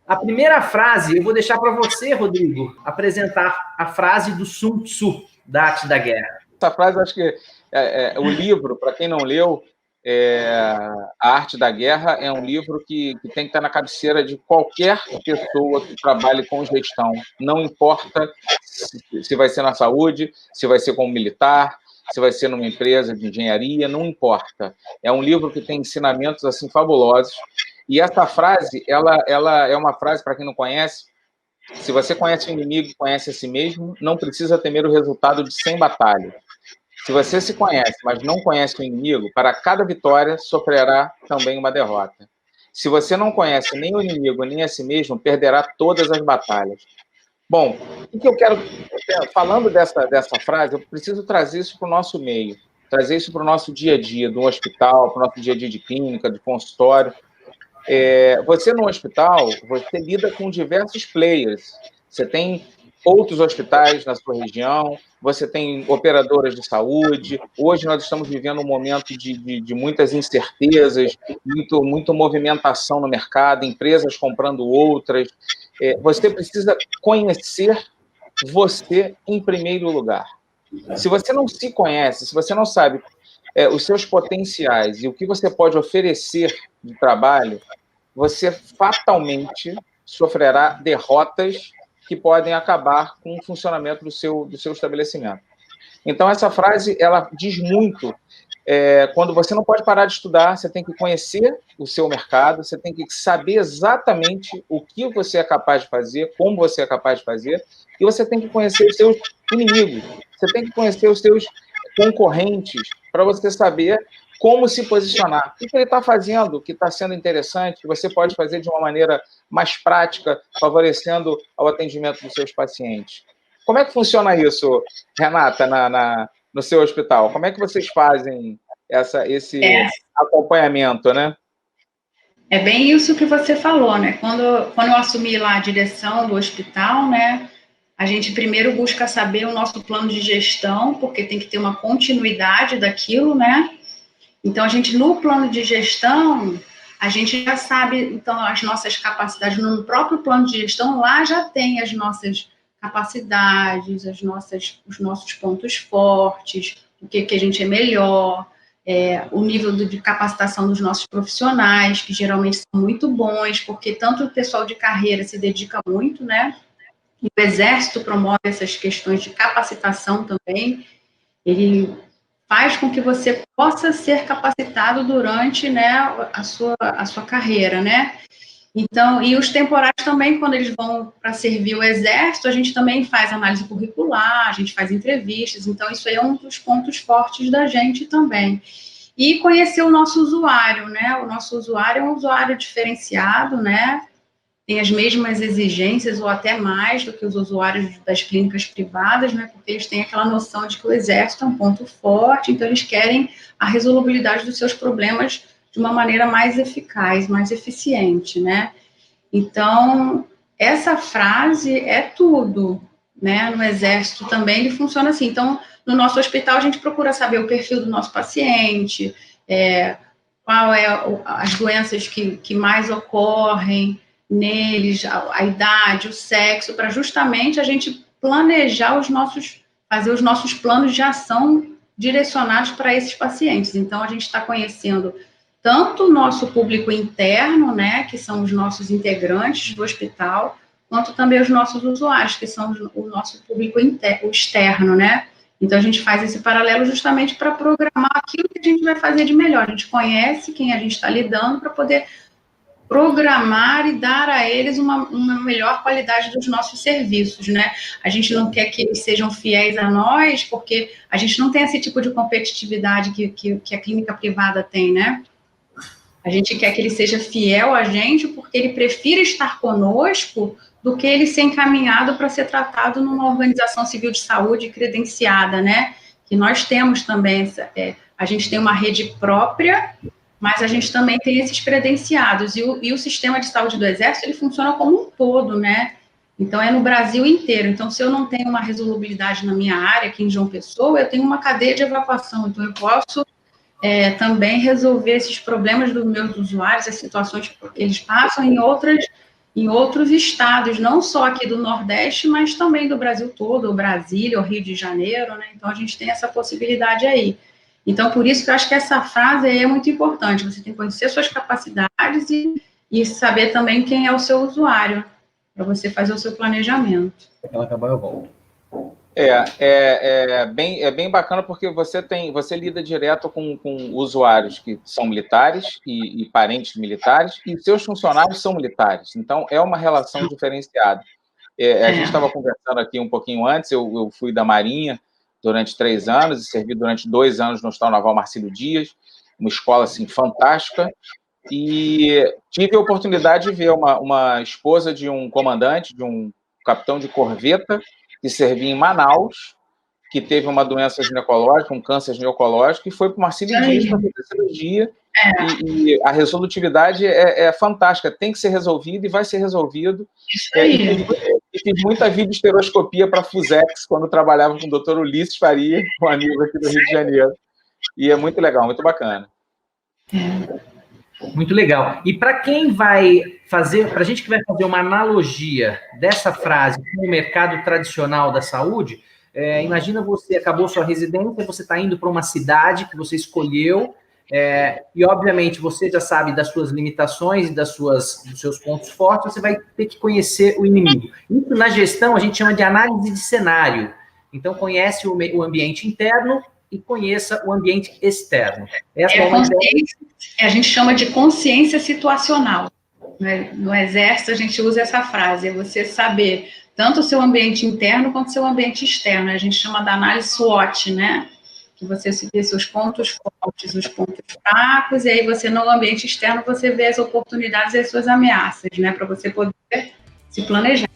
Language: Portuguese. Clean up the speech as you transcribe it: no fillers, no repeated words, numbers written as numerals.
A primeira frase, eu vou deixar para você, Rodrigo, apresentar a frase do Sun Tzu, da Arte da Guerra. Essa frase, acho que o livro, para quem não leu, A Arte da Guerra é um livro que tem que estar na cabeceira de qualquer pessoa que trabalhe com gestão. Não importa se vai ser na saúde, se vai ser como militar, se vai ser numa empresa de engenharia, não importa. É um livro que tem ensinamentos assim fabulosos. E essa frase, ela é uma frase, para quem não conhece, se você conhece o inimigo e conhece a si mesmo, não precisa temer o resultado de 100 batalhas. Se você se conhece, mas não conhece o inimigo, para cada vitória sofrerá também uma derrota. Se você não conhece nem o inimigo, nem a si mesmo, perderá todas as batalhas. Bom, o que eu quero... Falando dessa frase, eu preciso trazer isso para o nosso meio, trazer isso para o nosso dia a dia, do hospital, para o nosso dia a dia de clínica, de consultório. Você no hospital, você lida com diversos players. Você tem outros hospitais na sua região, você tem operadoras de saúde. Hoje nós estamos vivendo um momento de muitas incertezas, muita movimentação no mercado, empresas comprando outras. Você precisa conhecer você em primeiro lugar. Se você não se conhece, se você não sabe os seus potenciais e o que você pode oferecer de trabalho, você fatalmente sofrerá derrotas que podem acabar com o funcionamento do seu estabelecimento. Então, essa frase, ela diz muito. Quando você não pode parar de estudar, você tem que conhecer o seu mercado, você tem que saber exatamente o que você é capaz de fazer, como você é capaz de fazer, e você tem que conhecer os seus inimigos, você tem que conhecer os seus concorrentes, para você saber como se posicionar. O que ele está fazendo, que está sendo interessante, que você pode fazer de uma maneira mais prática, favorecendo ao atendimento dos seus pacientes. Como é que funciona isso, Renata, no seu hospital? Como é que vocês fazem esse acompanhamento, né? É bem isso que você falou, né? Quando eu assumi lá a direção do hospital, né, a gente primeiro busca saber o nosso plano de gestão, porque tem que ter uma continuidade daquilo, né? Então, a gente, no plano de gestão, a gente já sabe, então, as nossas capacidades. No próprio plano de gestão, lá já tem as nossas capacidades, os nossos pontos fortes, o que a gente é melhor, o nível de capacitação dos nossos profissionais, que geralmente são muito bons, porque tanto o pessoal de carreira se dedica muito, né? E o Exército promove essas questões de capacitação também. Ele faz com que você possa ser capacitado durante, né, a sua carreira, né? Então, e os temporários também, quando eles vão para servir o Exército, a gente também faz análise curricular, a gente faz entrevistas, então isso aí é um dos pontos fortes da gente também. E conhecer o nosso usuário, né? O nosso usuário é um usuário diferenciado, né? Tem as mesmas exigências ou até mais do que os usuários das clínicas privadas, né, porque eles têm aquela noção de que o Exército é um ponto forte, então eles querem a resolubilidade dos seus problemas de uma maneira mais eficaz, mais eficiente, né. Então, essa frase é tudo, né, no Exército também ele funciona assim. Então, no nosso hospital a gente procura saber o perfil do nosso paciente, qual é as doenças que mais ocorrem neles, a idade, o sexo, para justamente a gente planejar fazer os nossos planos de ação direcionados para esses pacientes. Então, a gente está conhecendo tanto o nosso público interno, né, que são os nossos integrantes do hospital, quanto também os nossos usuários, que são o nosso público externo, né. Então, a gente faz esse paralelo justamente para programar aquilo que a gente vai fazer de melhor. A gente conhece quem a gente está lidando para poder programar e dar a eles uma melhor qualidade dos nossos serviços, né? A gente não quer que eles sejam fiéis a nós, porque a gente não tem esse tipo de competitividade que a clínica privada tem, né? A gente quer que ele seja fiel a gente, porque ele prefira estar conosco do que ele ser encaminhado para ser tratado numa organização civil de saúde credenciada, né? Que nós temos também, a gente tem uma rede própria, mas a gente também tem esses credenciados, e o sistema de saúde do Exército, ele funciona como um todo, né? Então, é no Brasil inteiro. Então, se eu não tenho uma resolubilidade na minha área, aqui em João Pessoa, eu tenho uma cadeia de evacuação, então eu posso também resolver esses problemas dos meus usuários, as situações que eles passam em outras em outros estados, não só aqui do Nordeste, mas também do Brasil todo, Brasília, o Rio de Janeiro, né? Então, a gente tem essa possibilidade aí. Então, por isso que eu acho que essa frase aí é muito importante. Você tem que conhecer suas capacidades e saber também quem é o seu usuário, para você fazer o seu planejamento. Ela acabar, eu volto. É bem bacana porque você lida direto com usuários que são militares e parentes militares, e seus funcionários são militares. Então, é uma relação diferenciada. A gente estava conversando aqui um pouquinho antes, eu fui da Marinha durante 3 anos e servi durante 2 anos no Hospital Naval Marcílio Dias, uma escola assim, fantástica, e tive a oportunidade de ver uma esposa de um comandante, de um capitão de corveta, que servia em Manaus, que teve uma doença ginecológica, um câncer ginecológico, e foi para o Marcílio Dias para fazer cirurgia, e a resolutividade é fantástica, tem que ser resolvido e vai ser resolvido. E fiz muita videoesteroscopia para a Fusex, quando trabalhava com o Dr. Ulisses Faria, um amigo aqui do Rio de Janeiro. E é muito legal, muito bacana. Muito legal. E para quem vai fazer, para a gente que vai fazer uma analogia dessa frase com o mercado tradicional da saúde, imagina você acabou sua residência, você está indo para uma cidade que você escolheu, e obviamente você já sabe das suas limitações e dos seus pontos fortes, você vai ter que conhecer o inimigo. Isso na gestão a gente chama de análise de cenário. Então conhece o ambiente interno e conheça o ambiente externo. A gente chama de consciência situacional. No Exército, a gente usa essa frase, é você saber tanto o seu ambiente interno quanto o seu ambiente externo. A gente chama da análise SWOT, né? Que você vê seus pontos fortes, os pontos fracos, e aí você, no ambiente externo, você vê as oportunidades e as suas ameaças, né? Para você poder se planejar.